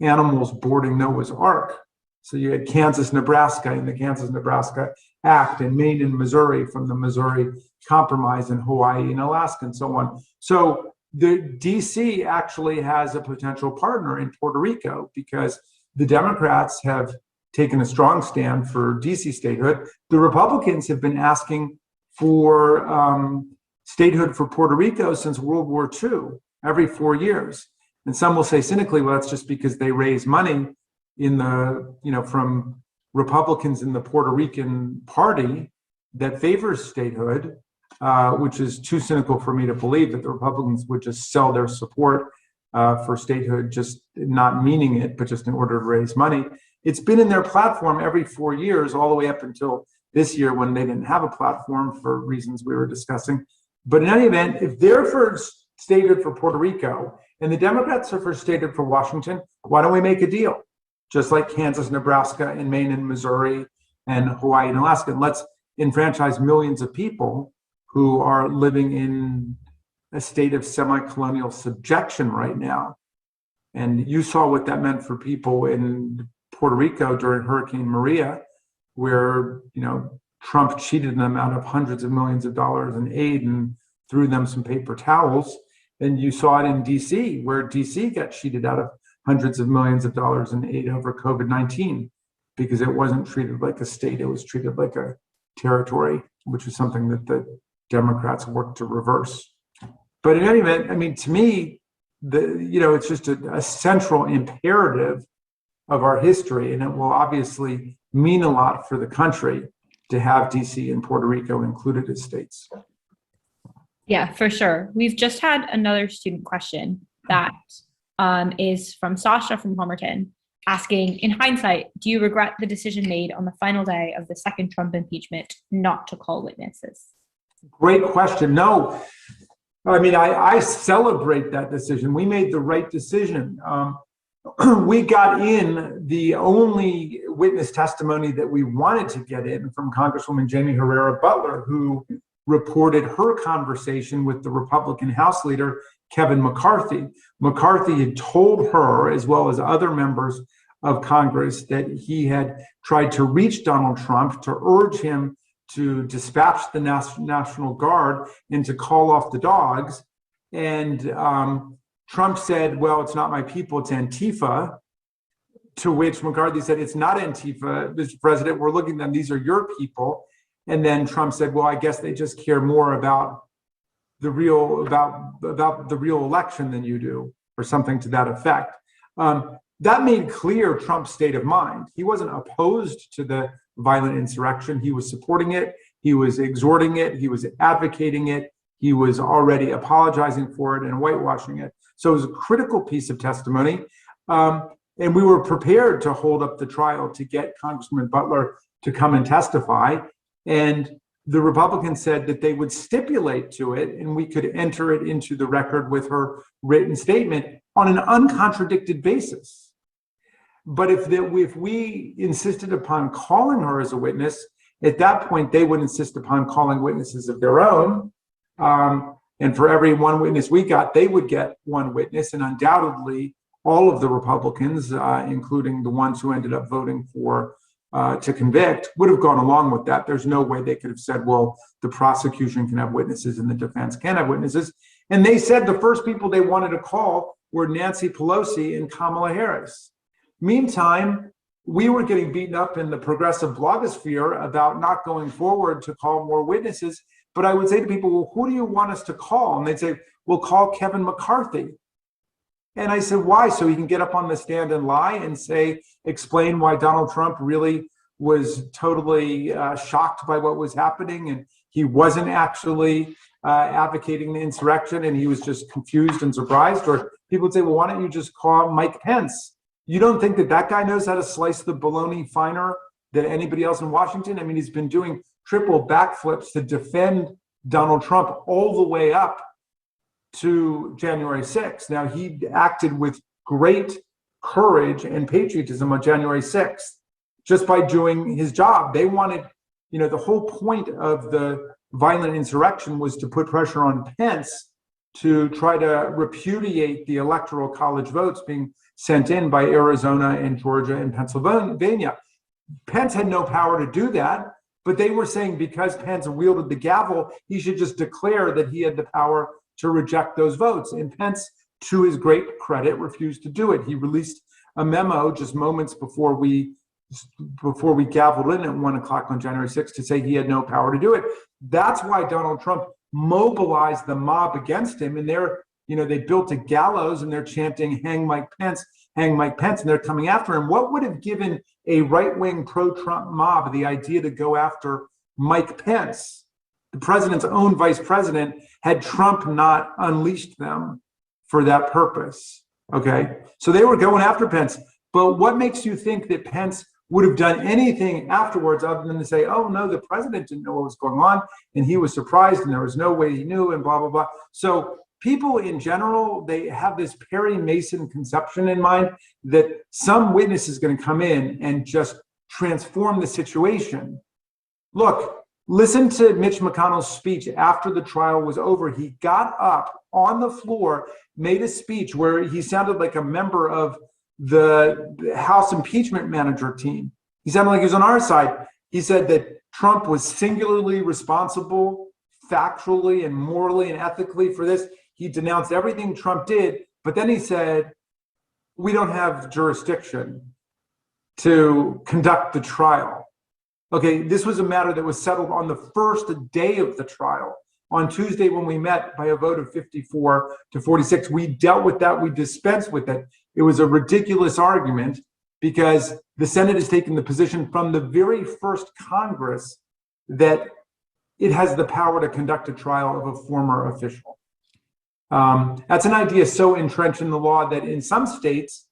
animals boarding Noah's Ark. So you had Kansas, Nebraska in the Kansas-Nebraska Act, and Maine and Missouri from the Missouri Compromise, and Hawaii and Alaska, and so on. So the DC actually has a potential partner in Puerto Rico, because the Democrats have taken a strong stand for DC statehood. The Republicans have been asking for statehood for Puerto Rico since World War II, every 4 years. And some will say cynically, well, that's just because they raise money from Republicans in the Puerto Rican party that favors statehood, which is too cynical for me to believe that the Republicans would just sell their support for statehood, just not meaning it, but just in order to raise money. It's been in their platform every 4 years, all the way up until this year when they didn't have a platform for reasons we were discussing. But in any event, if they're for statehood for Puerto Rico and the Democrats are for statehood for Washington, why don't we make a deal? Just like Kansas, Nebraska, and Maine and Missouri and Hawaii and Alaska. And let's enfranchise millions of people who are living in a state of semi-colonial subjection right now. And you saw what that meant for people in Puerto Rico during Hurricane Maria, where Trump cheated them out of hundreds of millions of dollars in aid and threw them some paper towels. And you saw it in DC, where DC got cheated out of hundreds of millions of dollars in aid over COVID-19 because it wasn't treated like a state, it was treated like a territory, which is something that the Democrats worked to reverse. But in any event, to me, it's just a central imperative of our history, and it will obviously mean a lot for the country to have DC and Puerto Rico included as states.
Yeah, for sure. We've just had another student question that is from Sasha from Homerton, asking, in hindsight, do you regret the decision made on the final day of the second Trump impeachment not to call witnesses?
Great question. No, I celebrate that decision. We made the right decision. We got in the only witness testimony that we wanted to get in from Congresswoman Jamie Herrera Butler, who reported her conversation with the Republican House leader, Kevin McCarthy. McCarthy had told her, as well as other members of Congress, that he had tried to reach Donald Trump to urge him to dispatch the National Guard and to call off the dogs. And Trump said, well, it's not my people, it's Antifa. To which McCarthy said, it's not Antifa, Mr. President, we're looking at them, these are your people. And then Trump said, well, I guess they just care more about the real election than you do, or something to that effect. That made clear Trump's state of mind. He wasn't opposed to the violent insurrection. He was supporting it. He was exhorting it. He was advocating it. He was already apologizing for it and whitewashing it. So it was a critical piece of testimony. And we were prepared to hold up the trial to get Congressman Butler to come and testify. And the Republicans said that they would stipulate to it and we could enter it into the record with her written statement on an uncontradicted basis. But if we insisted upon calling her as a witness, at that point, they would insist upon calling witnesses of their own. And for every one witness we got, they would get one witness. And undoubtedly, all of the Republicans, including the ones who ended up voting for to convict, would have gone along with that. There's no way they could have said, well, the prosecution can have witnesses and the defense can't have witnesses. And they said the first people they wanted to call were Nancy Pelosi and Kamala Harris. Meantime, we were getting beaten up in the progressive blogosphere about not going forward to call more witnesses. But I would say to people, well, who do you want us to call? And they'd say, we'll call Kevin McCarthy. And I said, why? So he can get up on the stand and lie and explain why Donald Trump really was totally shocked by what was happening. And he wasn't actually advocating the insurrection and he was just confused and surprised. Or people would say, well, why don't you just call Mike Pence? You don't think that guy knows how to slice the bologna finer than anybody else in Washington? I mean, he's been doing triple backflips to defend Donald Trump all the way up to January 6th. Now, he acted with great courage and patriotism on January 6th just by doing his job. They wanted, the whole point of the violent insurrection was to put pressure on Pence to try to repudiate the electoral college votes being sent in by Arizona and Georgia and Pennsylvania. Pence had no power to do that, but they were saying because Pence wielded the gavel, he should just declare that he had the power to reject those votes. And Pence, to his great credit, refused to do it. He released a memo just moments before we before we gavelled in at 1 o'clock on January 6th to say he had no power to do it. That's why Donald Trump mobilized the mob against him, and they built a gallows and they're chanting "Hang Mike Pence, hang Mike Pence," and they're coming after him. What would have given a right-wing pro-Trump mob the idea to go after Mike Pence, the president's own vice president, had Trump not unleashed them for that purpose? Okay, so they were going after Pence. But what makes you think that Pence would have done anything afterwards other than to say, oh, no, the president didn't know what was going on, and he was surprised, and there was no way he knew, and blah, blah, blah. So people in general, they have this Perry Mason conception in mind that some witness is going to come in and just transform the situation. Look, listen to Mitch McConnell's speech after the trial was over. He got up on the floor, made a speech where he sounded like a member of the House impeachment manager team. He sounded like he was on our side. He said that Trump was singularly responsible, factually and morally and ethically for this. He denounced everything Trump did, but then he said, we don't have jurisdiction to conduct the trial. Okay, this was a matter that was settled on the first day of the trial. On Tuesday, when we met by a vote of 54 to 46, we dealt with that, we dispensed with it. It was a ridiculous argument because the Senate has taken the position from the very first Congress that it has the power to conduct a trial of a former official. That's an idea so entrenched in the law that in some states,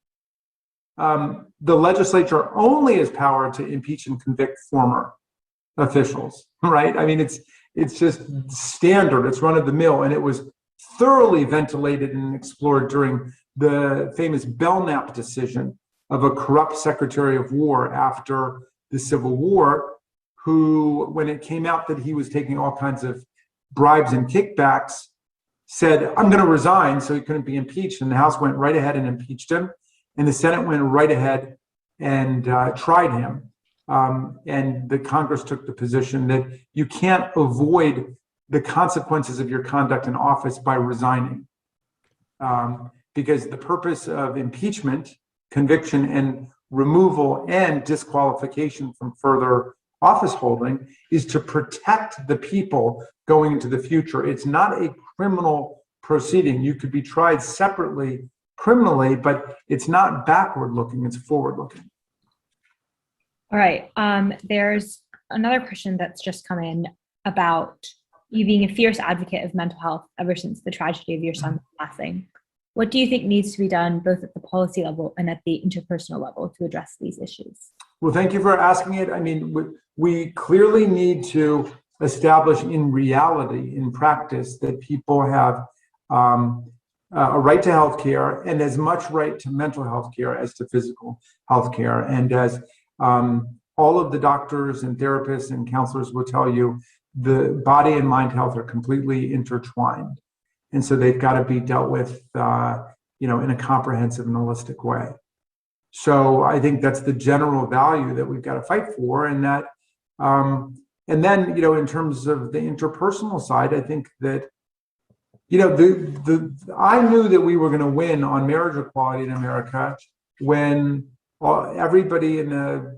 the legislature only has power to impeach and convict former officials, right? I mean, it's just standard, it's run of the mill, and it was thoroughly ventilated and explored during the famous Belknap decision of a corrupt Secretary of War after the Civil War, who, when it came out that he was taking all kinds of bribes and kickbacks, said, I'm going to resign, so he couldn't be impeached. And the House went right ahead and impeached him. And the Senate went right ahead and tried him. And the Congress took the position that you can't avoid the consequences of your conduct in office by resigning. Because the purpose of impeachment, conviction, and removal and disqualification from further office holding is to protect the people going into the future. It's not a criminal proceeding. You could be tried separately criminally, but it's not backward looking, it's forward looking.
All right. There's another question that's just come in about you being a fierce advocate of mental health ever since the tragedy of your son's passing. What do you think needs to be done both at the policy level and at the interpersonal level to address these issues? Well,
thank you for asking it. I mean, we clearly need to establish in reality, in practice, that people have a right to health care and as much right to mental health care as to physical health care. And as all of the doctors and therapists and counselors will tell you, the body and mind health are completely intertwined. And so they've got to be dealt with, in a comprehensive and holistic way. So I think that's the general value that we've got to fight for. And that, and then, in terms of the interpersonal side, I think that, I knew that we were going to win on marriage equality in America when everybody in the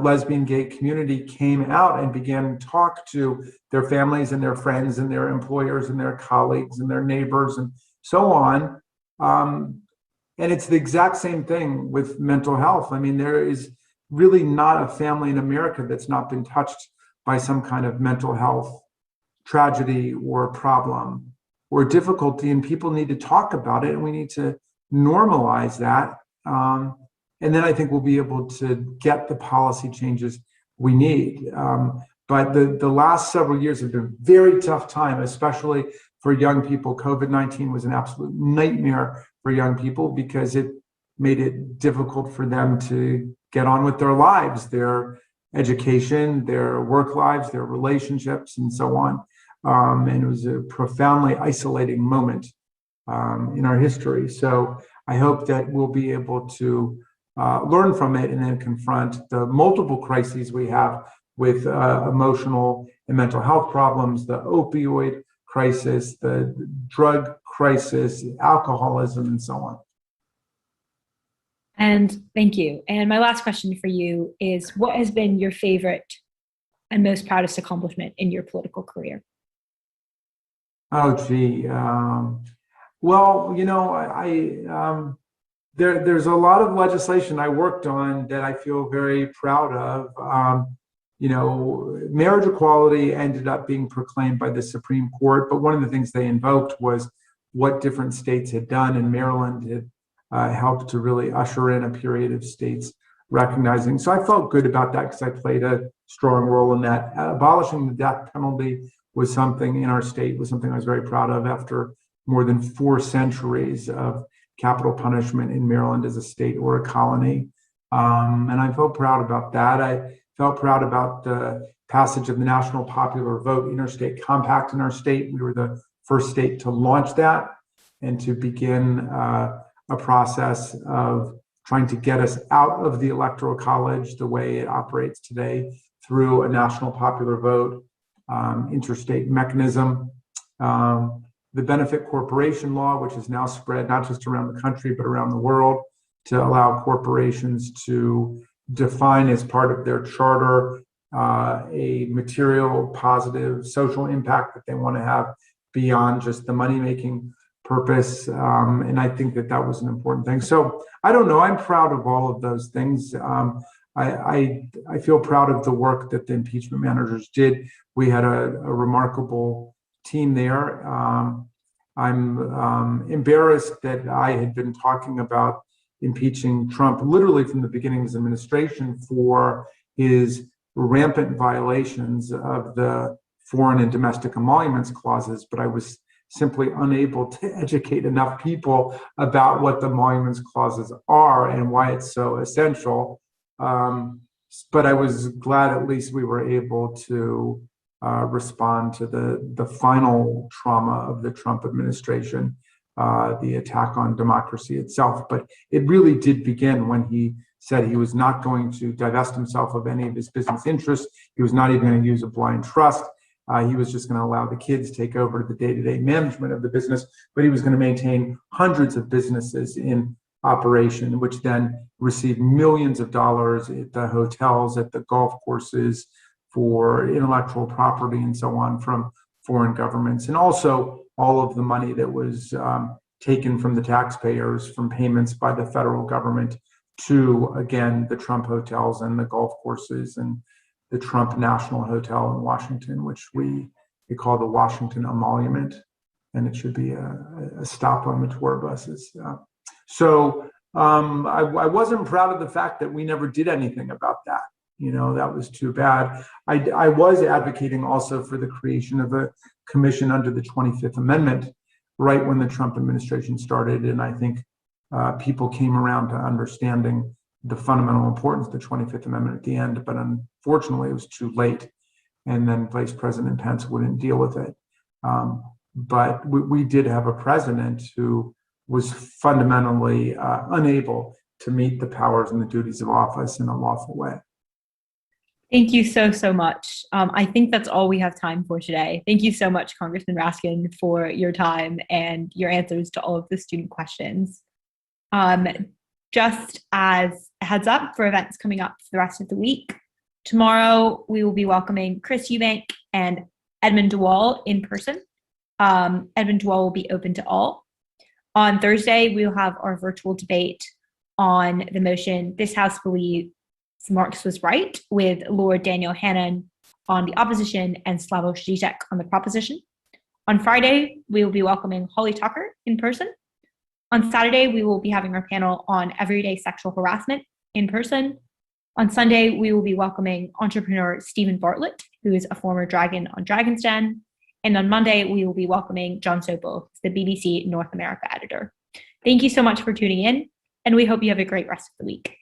lesbian gay community came out and began to talk to their families and their friends and their employers and their colleagues and their neighbors and so on. And it's the exact same thing with mental health. I mean, there is really not a family in America that's not been touched by some kind of mental health tragedy or problem or difficulty, and people need to talk about it, and we need to normalize that. And then I think we'll be able to get the policy changes we need. But the last several years have been a very tough time, especially for young people. COVID-19 was an absolute nightmare for young people because it made it difficult for them to get on with their lives, their education, their work lives, their relationships, and so on. And it was a profoundly isolating moment in our history. So I hope that we'll be able to learn from it and then confront the multiple crises we have with emotional and mental health problems, the opioid crisis, the drug crisis, alcoholism, and so on.
And thank you. And my last question for you is, what has been your favorite and most proudest accomplishment in your political career?
Oh, gee. Well, there's a lot of legislation I worked on that I feel very proud of. Marriage equality ended up being proclaimed by the Supreme Court, but one of the things they invoked was what different states had done, and Maryland had helped to really usher in a period of states recognizing. So I felt good about that because I played a strong role in that. Abolishing the death penalty was something in our state, was something I was very proud of after more than 4 centuries of capital punishment in Maryland as a state or a colony. And I felt proud about that. I felt proud about the passage of the National Popular Vote Interstate Compact in our state. We were the first state to launch that and to begin a process of trying to get us out of the Electoral College the way it operates today through a national popular vote interstate mechanism. The benefit corporation law, which is now spread not just around the country, but around the world, to allow corporations to define as part of their charter a material, positive social impact that they want to have beyond just the money-making purpose. And I think that that was an important thing. So I don't know, I'm proud of all of those things. I feel proud of the work that the impeachment managers did. We had a remarkable team there. I'm embarrassed that I had been talking about impeaching Trump literally from the beginning of his administration for his rampant violations of the foreign and domestic emoluments clauses, but I was simply unable to educate enough people about what the emoluments clauses are and why it's so essential. But I was glad at least we were able to respond to the final trauma of the Trump administration, the attack on democracy itself. But it really did begin when he said he was not going to divest himself of any of his business interests. He was not even going to use a blind trust. He was just going to allow the kids to take over the day-to-day management of the business, but he was going to maintain hundreds of businesses in operation, which then received millions of dollars at the hotels, at the golf courses, for intellectual property and so on from foreign governments. And also all of the money that was taken from the taxpayers from payments by the federal government to, again, the Trump hotels and the golf courses and the Trump National Hotel in Washington, which we call the Washington emolument, and it should be a stop on the tour buses. So I wasn't proud of the fact that we never did anything about that. That was too bad. I was advocating also for the creation of a commission under the 25th Amendment right when the Trump administration started, and I think people came around to understanding the fundamental importance of the 25th Amendment at the end, but unfortunately it was too late, and then Vice President Pence wouldn't deal with it. But we did have a president who was fundamentally unable to meet the powers and the duties of office in a lawful way.
Thank you so, so much. I think that's all we have time for today. Thank you so much, Congressman Raskin, for your time and your answers to all of the student questions. Just as a heads up for events coming up for the rest of the week, tomorrow we will be welcoming Chris Eubank and Edmund DeWall in person. Edmund DeWall will be open to all. On Thursday, we will have our virtual debate on the motion, "This House believes Marx was right," with Lord Daniel Hannan on the opposition and Slavoj Žižek on the proposition. On Friday, we will be welcoming Holly Tucker in person. On Saturday, we will be having our panel on everyday sexual harassment in person. On Sunday, we will be welcoming entrepreneur Stephen Bartlett, who is a former dragon on Dragon's Den. And on Monday, we will be welcoming John Sopel, the BBC North America editor. Thank you so much for tuning in, and we hope you have a great rest of the week.